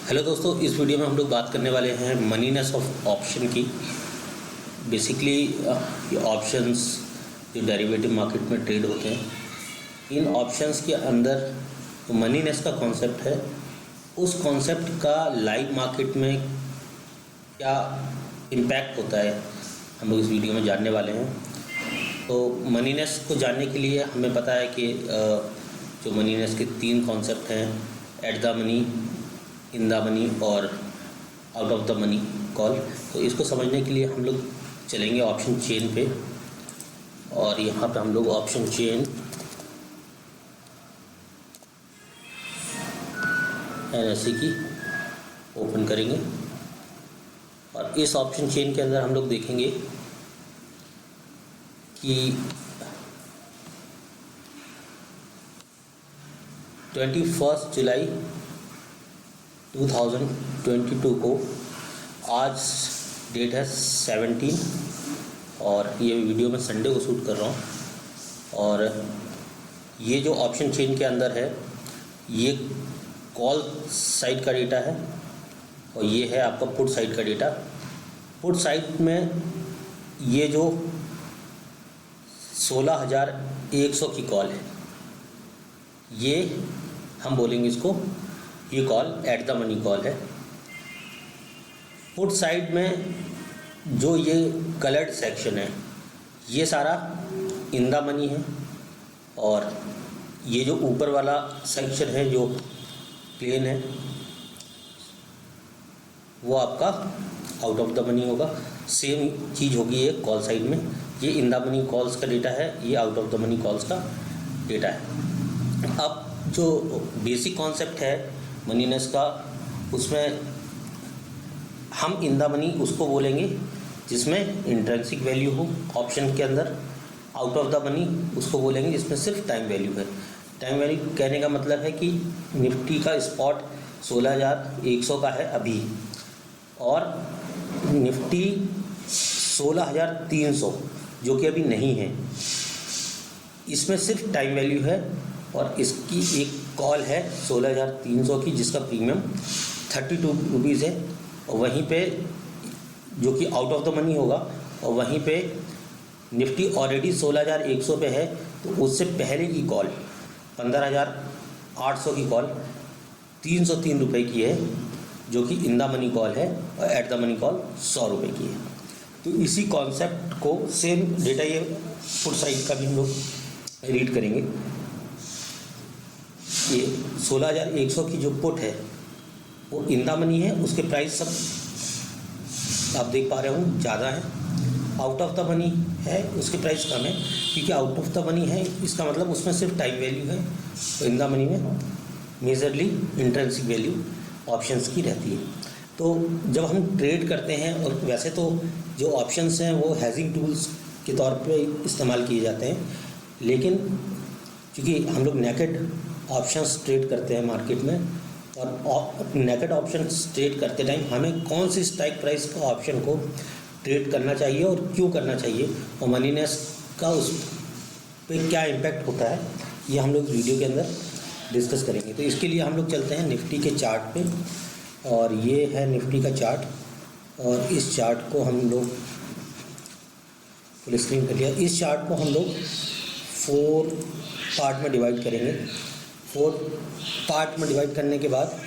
Hello दोस्तों, इस video में हम लोग बात करने वाले हैं मनीनेस ऑफ ऑप्शन की। बेसिकली ये ऑप्शंस जो डेरिवेटिव मार्केट में ट्रेड होते हैं, इन ऑप्शंस के अंदर जो मनीनेस का कॉन्सेप्ट है, उस कॉन्सेप्ट का लाइव मार्केट में क्या इम्पैक्ट होता है, हम लोग इस वीडियो में जानने वाले हैं। तो मनीनेस को जानने के लिए हमें पता है कि जो मनीनेस के 3 कॉन्सेप्ट हैं, at the money, in the money और out of the money call. तो इसको समझने के लिए हम लोग चलेंगे ऑप्शन चेन पे, और यहाँ पे हम लोग ऑप्शन चेन NSE की ओपन करेंगे, और इस ऑप्शन चेन के अंदर हम लोग देखेंगे कि 21 जुलाई 2022 को, आज डेट है 17, और ये वीडियो मैं संडे को शूट कर रहा हूँ। और ये जो ऑप्शन चेन के अंदर है, ये कॉल साइड का डेटा है, और ये है आपका पुट साइड का डेटा। पुट साइड में ये जो 16,100 की कॉल है, ये हम बोलेंगे इसको, ये call at the money call है। पुट साइड में जो ये कलर्ड सेक्शन है, ये सारा इन द मनी है, और ये जो ऊपर वाला सेक्शन है जो प्लेन है, वो आपका आउट ऑफ द मनी होगा। सेम चीज़ होगी ये कॉल साइड में, ये इन द मनी कॉल्स का डेटा है, ये out of the money calls का डेटा है। अब जो बेसिक कॉन्सेप्ट है मनीनेस का, उसमें हम इन द मनी उसको बोलेंगे जिसमें इंट्रिंसिक वैल्यू हो ऑप्शन के अंदर। आउट ऑफ द मनी उसको बोलेंगे जिसमें सिर्फ टाइम वैल्यू है। टाइम वैल्यू कहने का मतलब है कि निफ्टी का स्पॉट 16,100 का है अभी, और निफ्टी 16,300 जो कि अभी नहीं है, इसमें सिर्फ टाइम वैल्यू है, और इसकी एक कॉल है 16,300 की, जिसका प्रीमियम 32 रुपीज़ है। और वहीं पे जो कि आउट ऑफ द मनी होगा, और वहीं पे निफ्टी ऑलरेडी 16,100 पे है, तो उससे पहले की कॉल 15,800 की कॉल 303 रुपये की है, जो कि इन द मनी कॉल है, और एट द मनी कॉल 100 रुपये की है। तो इसी कॉन्सेप्ट को सेम डेटा ये पुट साइड का भी हम लोग रीड करेंगे। ये 16,100 की जो पुट है वो इन द मनी है, उसके प्राइस सब आप देख पा रहे हो ज़्यादा है। आउट ऑफ द मनी है, उसके प्राइस कम है, क्योंकि आउट ऑफ द मनी है इसका मतलब उसमें सिर्फ टाइम वैल्यू है। तो इन द मनी में मेजरली इंट्रिंसिक वैल्यू ऑप्शंस की रहती है। तो जब हम ट्रेड करते हैं, और वैसे तो जो ऑप्शंस हैं वो हेजिंग टूल्स के तौर पे इस्तेमाल किए जाते हैं, लेकिन क्योंकि हम लोग नेकेड ऑप्शंस ट्रेड करते हैं मार्केट में, और नेकेड ऑप्शंस ट्रेड करते टाइम हमें कौन सी स्ट्राइक प्राइस का ऑप्शन को ट्रेड करना चाहिए और क्यों करना चाहिए, और मनीनेस का उस पे क्या इम्पैक्ट होता है, ये हम लोग वीडियो के अंदर डिस्कस करेंगे। तो इसके लिए हम लोग चलते हैं निफ्टी के चार्ट पे, और ये है निफ्टी का चार्ट, और इस चार्ट को हम लोग फुल स्क्रीन कर लिया। इस चार्ट को हम लोग 4 पार्ट में डिवाइड करेंगे। 4 पार्ट में डिवाइड करने के बाद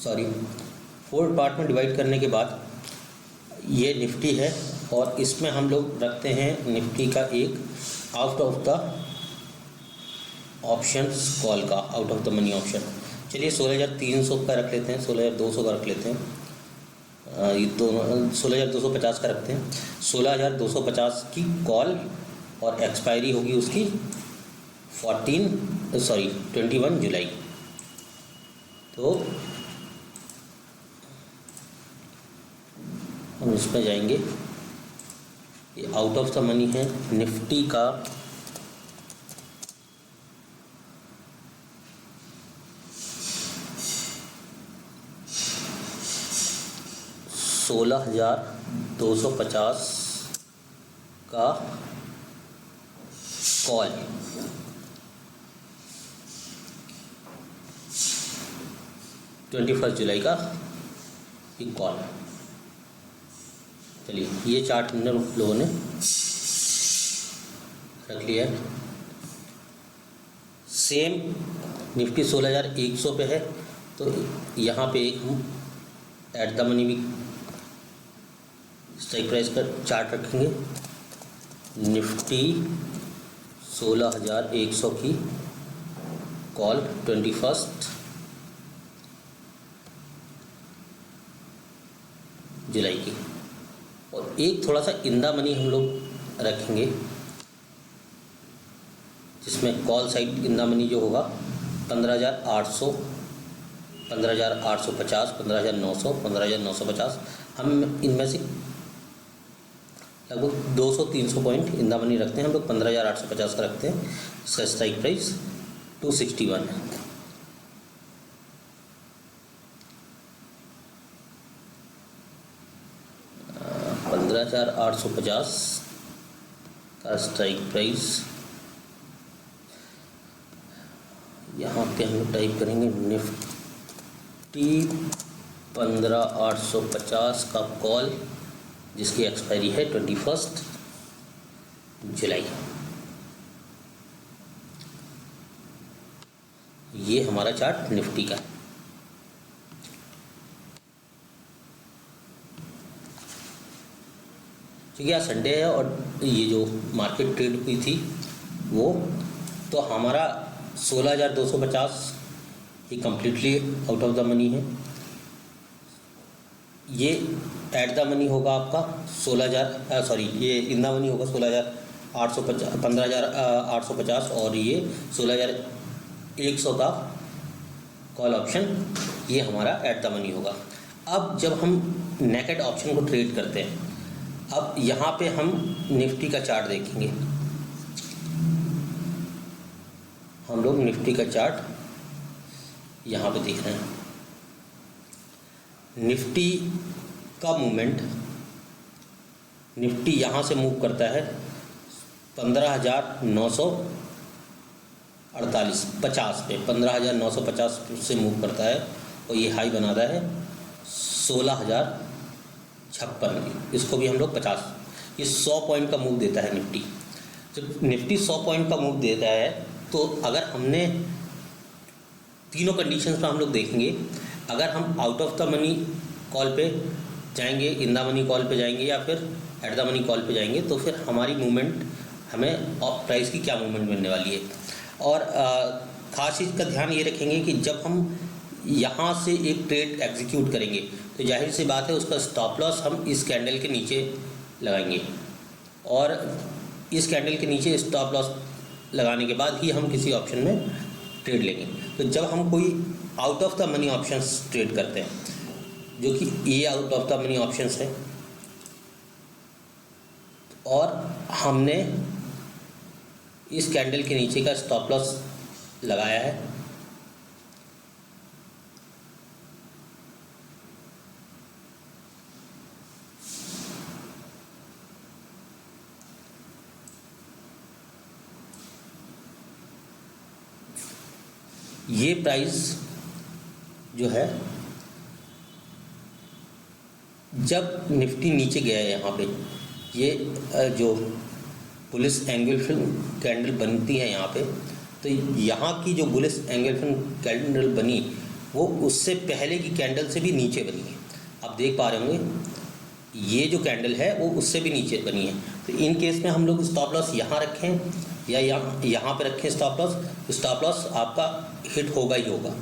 सॉरी 4 पार्ट में डिवाइड करने के बाद ये निफ्टी है, और इसमें हम लोग रखते हैं निफ्टी का एक out of the options call का, out of the money option. चलिए 16,300 का रख लेते हैं, 16,200 का रख लेते हैं, ये दोनों 16,250 का रखते हैं। 16,250 की कॉल, और एक्सपायरी होगी उसकी 21 जुलाई। तो हम इस पर जाएंगे। ये आउट ऑफ द मनी है निफ्टी का 16,250 का कॉल, ट्वेंटी फर्स्ट जुलाई का एक कॉल। चलिए ये चार्ट हम लोगों ने रख लिया है। सेम निफ्टी 16,100 पे है, तो यहाँ पे एक हम एट द मनी भी स्ट्राइक प्राइस का चार्ट रखेंगे। निफ्टी 16,100 की कॉल 21 जुलाई की, और एक थोड़ा सा इन द मनी हम लोग रखेंगे, जिसमें call side in the money जो होगा 15,800, 15,850, 15,900, 15,950। हम इनमें से लगभग 200-300 पॉइंट इन द मनी रखते हैं। हम लोग 15,850 का रखते हैं। इसका स्ट्राइक प्राइस 261 है। अ, 15,850 का स्ट्राइक प्राइस, यहाँ पे हम लोग टाइप करेंगे निफ्टी 15,850 का कॉल, जिसकी एक्सपायरी है 21 जुलाई। ये हमारा चार्ट निफ्टी का है। ठीक है, आज संडे है और ये जो मार्केट ट्रेड हुई थी वो, तो हमारा 16,250 ये completely out of the money है। ये एट द मनी होगा आपका 16,000, सॉरी ये इन द मनी होगा 16,850, 15,850, और ये 16,100 का कॉल ऑप्शन, ये हमारा एट द मनी होगा। अब जब हम नेकेड ऑप्शन को ट्रेड करते हैं, अब यहाँ पे हम निफ्टी का चार्ट देखेंगे। हम लोग निफ्टी का चार्ट यहाँ पे देख रहे हैं। निफ्टी का मूवमेंट, निफ्टी यहाँ से मूव करता है 15,948-50 पे, 15,950 से मूव करता है, और ये हाई बनाता है 16,056। इसको भी हम लोग 50, ये 100 पॉइंट का मूव देता है निफ्टी। जब निफ्टी 100 पॉइंट का मूव देता है, तो अगर हमने तीनों कंडीशंस पर हम लोग देखेंगे, अगर हम out of the money call पे जाएंगे, इन द मनी कॉल पे जाएंगे, या फिर एट द मनी कॉल पे जाएंगे, तो फिर हमारी मूवमेंट, हमें प्राइस की क्या मूवमेंट मिलने वाली है। और ख़ास चीज़ का ध्यान ये रखेंगे कि जब हम यहाँ से एक ट्रेड एग्जीक्यूट करेंगे, तो जाहिर सी बात है उसका स्टॉप लॉस हम इस कैंडल के नीचे लगाएंगे, और इस कैंडल के नीचे स्टॉप लॉस लगाने के बाद ही हम किसी ऑप्शन में ट्रेड लेंगे। तो जब हम कोई out of the money options trade करते हैं, जो कि ये out of the money options है, और हमने इस कैंडल के नीचे का स्टॉप लॉस लगाया है, ये प्राइस जो है, जब निफ्टी नीचे गया है, यहाँ पे ये जो बुलिश एंगल्फिन कैंडल बनती है यहाँ पे, तो यहाँ की जो बुलिश एंगल्फिन कैंडल बनी, वो उससे पहले की कैंडल से भी नीचे बनी है। आप देख पा रहे होंगे, ये जो कैंडल है वो उससे भी नीचे बनी है। तो इन केस में हम लोग स्टॉप लॉस यहाँ रखें या यहाँ पे रखें स्टॉप लॉस आपका हिट होगा ही होगा।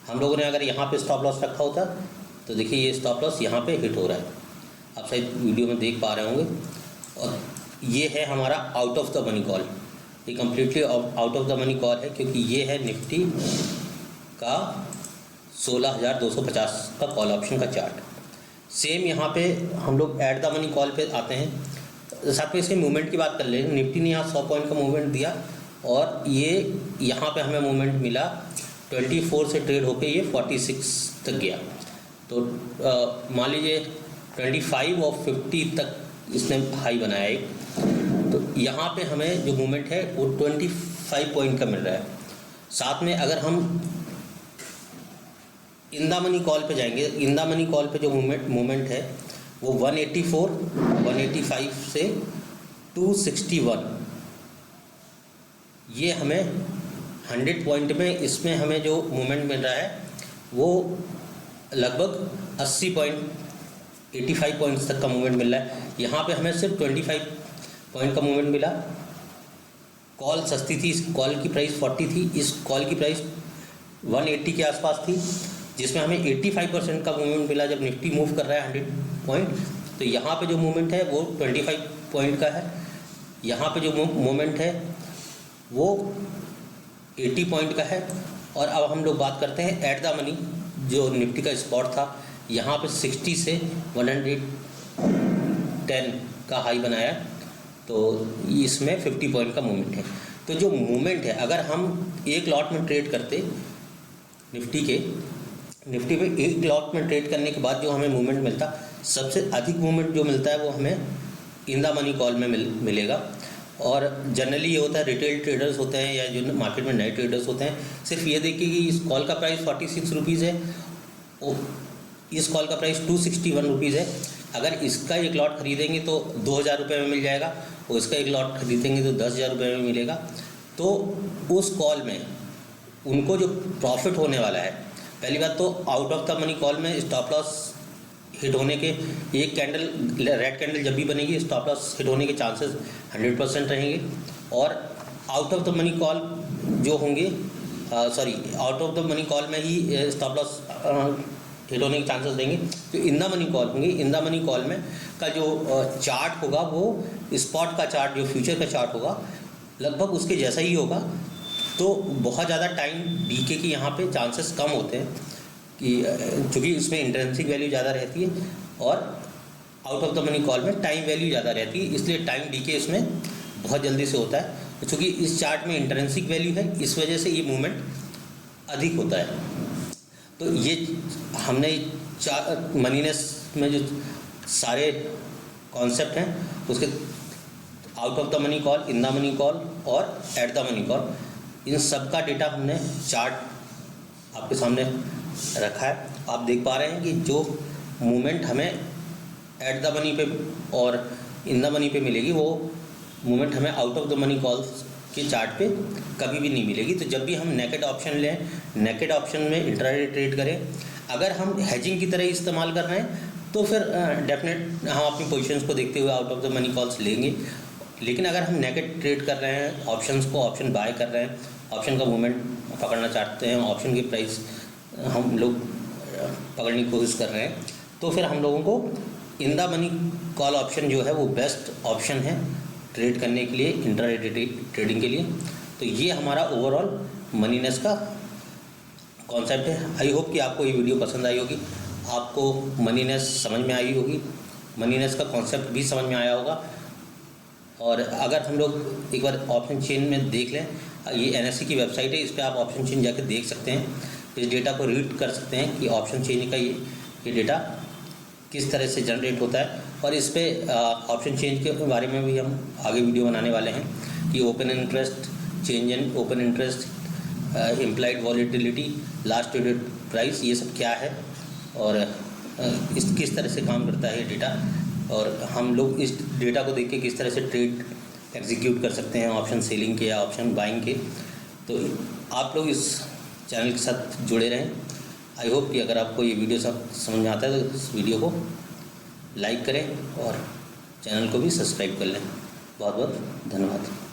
हम लोगों ने अगर यहाँ पे स्टॉप लॉस रखा होता, तो देखिए ये स्टॉप लॉस यहाँ पे हिट हो रहा है, आप शायद वीडियो में देख पा रहे होंगे। और ये है हमारा out of the money call, ये completely out of the money call है, क्योंकि ये है निफ्टी का 16,250 का कॉल ऑप्शन का चार्ट। सेम यहाँ पे हम लोग एट द मनी कॉल पे आते हैं। साथ में इसके मूवमेंट की बात कर ले, निफ्टी ने यहाँ 100 पॉइंट का मूवमेंट दिया, और ये यहाँ पे हमें मूवमेंट मिला 24 से ट्रेड होके ये 46 तक गया। तो मान लीजिए 25 और 50 तक इसने हाई बनाया एक, तो यहाँ पे हमें जो मूवमेंट है वो 25 पॉइंट का मिल रहा है। साथ में अगर हम इन द मनी कॉल पे जाएंगे, इन द मनी कॉल पे जो मूवमेंट है वो 184, 185 से 261, ये हमें 100 पॉइंट में इसमें हमें जो मूवमेंट मिल रहा है वो लगभग 80 पॉइंट 85 पॉइंट्स तक का मूवमेंट मिल रहा है। यहाँ पे हमें सिर्फ 25 पॉइंट का मूवमेंट मिला। कॉल सस्ती थी, इस कॉल की प्राइस 40 थी, इस कॉल की प्राइस 180 के आसपास थी, जिसमें हमें 85% का मूवमेंट मिला जब निफ्टी मूव कर रहा है 100 पॉइंट। तो यहाँ पे जो मूवमेंट है वो 25 पॉइंट का है, यहाँ पे जो मूवमेंट है वो 80 पॉइंट का है। और अब हम लोग बात करते हैं एट द मनी, जो निफ्टी का स्पॉट था, यहाँ पे 60 से 110 का हाई बनाया, तो इसमें 50 पॉइंट का मूवमेंट है। तो जो मूवमेंट है, अगर हम एक लॉट में ट्रेड करते निफ्टी पे एक लॉट में ट्रेड करने के बाद जो हमें मूवमेंट मिलता, सबसे अधिक मूवमेंट जो मिलता है वो हमें इन द मनी कॉल में मिलेगा। और जनरली ये होता है, रिटेल ट्रेडर्स होते हैं या जो मार्केट में नए ट्रेडर्स होते हैं, सिर्फ ये देखिए कि इस कॉल का प्राइस 46 रुपीज़ है, इस कॉल का प्राइस 261 रुपीज़ है। अगर इसका एक लॉट खरीदेंगे तो 2000 रुपये में मिल जाएगा, और इसका एक लॉट खरीदेंगे तो 10,000 रुपये में मिलेगा। तो उस कॉल में उनको जो प्रॉफिट होने वाला है, पहली बात तो out of the money call में स्टॉप लॉस हिट होने के, एक कैंडल रेड कैंडल जब भी बनेगी स्टॉप लॉस हिट होने के चांसेस 100% रहेंगे। और out of the money call जो होंगे, out of the money call में ही स्टॉप लॉस हिट होने के चांसेस रहेंगे। जो इन द मनी कॉल होंगे, इन द मनी कॉल में का जो चार्ट होगा वो स्पॉट का चार्ट, जो फ्यूचर का चार्ट होगा, लगभग उसके जैसा ही होगा। तो बहुत ज़्यादा टाइम डीके की यहाँ पे चांसेस कम होते हैं, कि चूँकि इसमें इंट्रिंसिक वैल्यू ज़्यादा रहती है और out of the money call में टाइम वैल्यू ज़्यादा रहती है, इसलिए टाइम डीके इसमें बहुत जल्दी से होता है। चूँकि इस चार्ट में इंट्रिंसिक वैल्यू है, इस वजह से ये मूवमेंट अधिक होता है। तो ये हमने मनीनेस में जो सारे कॉन्सेप्ट हैं उसके out of the money call, in the money call और एट द मनी कॉल, इन सब का डेटा हमने चार्ट आपके सामने रखा है। आप देख पा रहे हैं कि जो मूवमेंट हमें एट द मनी पे और इन द मनी पे मिलेगी, वो मूवमेंट हमें out of the money calls के चार्ट पे कभी भी नहीं मिलेगी। तो जब भी हम नेकेड ऑप्शन लें, नेकेड ऑप्शन में इंट्राडे ट्रेड करें, अगर हम हेजिंग की तरह इस्तेमाल कर रहे हैं तो फिर डेफिनेट हम अपनी पोजीशंस को देखते हुए out of the money calls लेंगे। लेकिन अगर हम नेकेड ट्रेड कर रहे हैं, ऑप्शंस को ऑप्शन बाय कर रहे हैं, ऑप्शन का मूवमेंट पकड़ना चाहते हैं, ऑप्शन की प्राइस हम लोग पकड़ने की कोशिश कर रहे हैं, तो फिर हम लोगों को इन द मनी कॉल ऑप्शन जो है वो बेस्ट ऑप्शन है ट्रेड करने के लिए, इंट्राडे ट्रेडिंग के लिए। तो ये हमारा ओवरऑल मनीनेस का कॉन्सेप्ट है। आई होप कि आपको ये वीडियो पसंद आई होगी, आपको मनीनेस समझ में आई होगी, मनीनेस का कॉन्सेप्ट भी समझ में आया होगा। और अगर हम लोग एक बार ऑप्शन चेन में देख लें, ये एनएससी की वेबसाइट है, इस पर आप ऑप्शन चेन जाके देख सकते हैं, इस डेटा को रीड कर सकते हैं कि ऑप्शन चेन का ये डेटा किस तरह से जनरेट होता है। और इस पर ऑप्शन चेंज के बारे में भी हम आगे वीडियो बनाने वाले हैं कि open interest, change in open interest, implied volatility, last traded price, ये सब क्या है और इस किस तरह से काम करता है ये डेटा, और हम लोग इस डेटा को देख के किस तरह से ट्रेड एग्जीक्यूट कर सकते हैं ऑप्शन सेलिंग के या ऑप्शन बाइंग के। तो आप लोग इस चैनल के साथ जुड़े रहें। आई होप कि अगर आपको ये वीडियो सब समझ में आता है तो इस वीडियो को लाइक करें और चैनल को भी सब्सक्राइब कर लें। बहुत बहुत धन्यवाद।